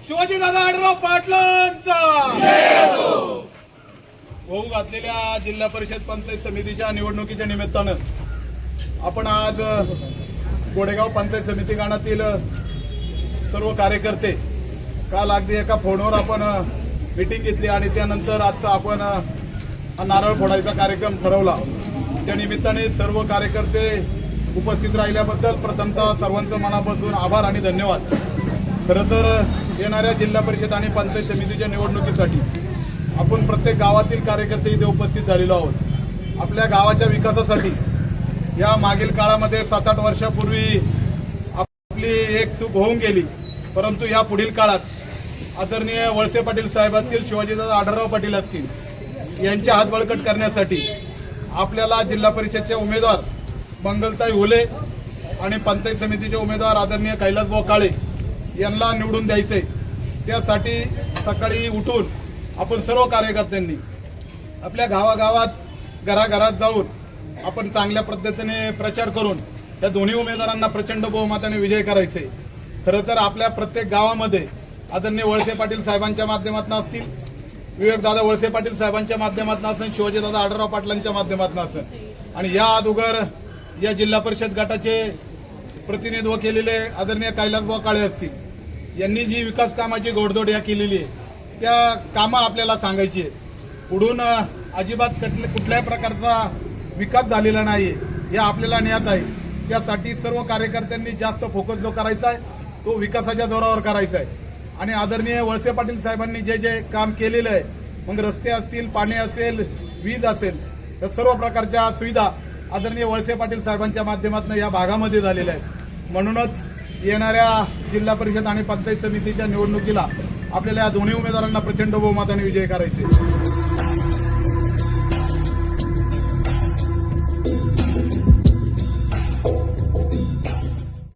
शिवाजीदादा आढळराव पाटलांचा होऊ घातलेल्या जिल्हा परिषद पंचायत समितीच्या निवडणुकीच्या निमित्तानं आपण आज गोडेगाव पंचायत समिती गणातील सर्व कार्यकर्ते काल अगदी एका फोनवर आपण मीटिंग घेतली आणि त्यानंतर आजचा आपण नारळ फोडायचा कार्यक्रम ठरवला। त्या निमित्ताने सर्व कार्यकर्ते उपस्थित राहिल्याबद्दल प्रथमतः सर्वांचं मनापासून आभार आणि धन्यवाद। खरं तर येणाऱ्या जिल्हा परिषद आणि पंचायत समितीच्या निवडणुकीसाठी आपण प्रत्येक गावातील कार्यकर्ते इथे उपस्थित झालेलो आहोत। आपल्या गावाच्या विकासासाठी या मागील काळामध्ये 7-8 वर्षापूर्वी आपली एक चूक होऊन गेली, परंतु या पुढील काळात आदरणीय वळसे पाटील साहेब असतील, शिवाजीदादा आढळराव पाटील असतील, यांचे हात बळकट करण्यासाठी आपल्याला जिल्हा परिषदचे उमेदवार मंगलताई हुले आणि पंचायत समितीचे उमेदवार आदरणीय कैलासभाऊ काळे यांना निवडून द्यायचे। त्यासाठी सकाळी उठून आपण सर्व कार्यकर्त्यांनी आपल्या गावागावात घराघरात जाऊन आपण चांगल्या पद्धतीने प्रचार करून त्या दोन्ही उमेदवारांना प्रचंड बहुमताने विजय करायचे। खरं तर आपल्या प्रत्येक गावामध्ये आदरणीय वळसे पाटील साहेबांच्या माध्यमातून असतील, विवेकदादा वळसे पाटील साहेबांच्या माध्यमातून असेल, शिवाजीदादा आढळराव पाटलांच्या माध्यमातून असेल आणि या अगोदर या जिल्हा परिषद गटाचे प्रतिनिधित्व केलेले आदरणीय कैलासभाऊ काळे असतील, यांनी जी विकास कामाची घोडदौड या केलेली आहे त्या कामं आपल्याला सांगायची आहे। पुढून अजिबात कुठल्याही प्रकारचा विकास झालेला नाही हे आपल्याला ज्ञात आहे। त्यासाठी सर्व कार्यकर्त्यांनी जास्त फोकस जो करायचा आहे तो विकासाच्या जोरावर करायचा आहे आणि आदरणीय वळसे पाटील साहेबांनी जे जे काम केलेलं आहे, मग रस्ते असतील, पाणी असेल, वीज असेल, या सर्व प्रकारच्या सुविधा आदरणीय वळसे पाटील साहेबांच्या माध्यमातून या भागामध्ये झालेल्या आहेत। म्हणूनच येणाऱ्या जिल्हा परिषद आणि पंचायत समितीच्या निवडणुकीला आपल्याला या दोन्ही उमेदवारांना प्रचंड बहुमताने विजय करायचे।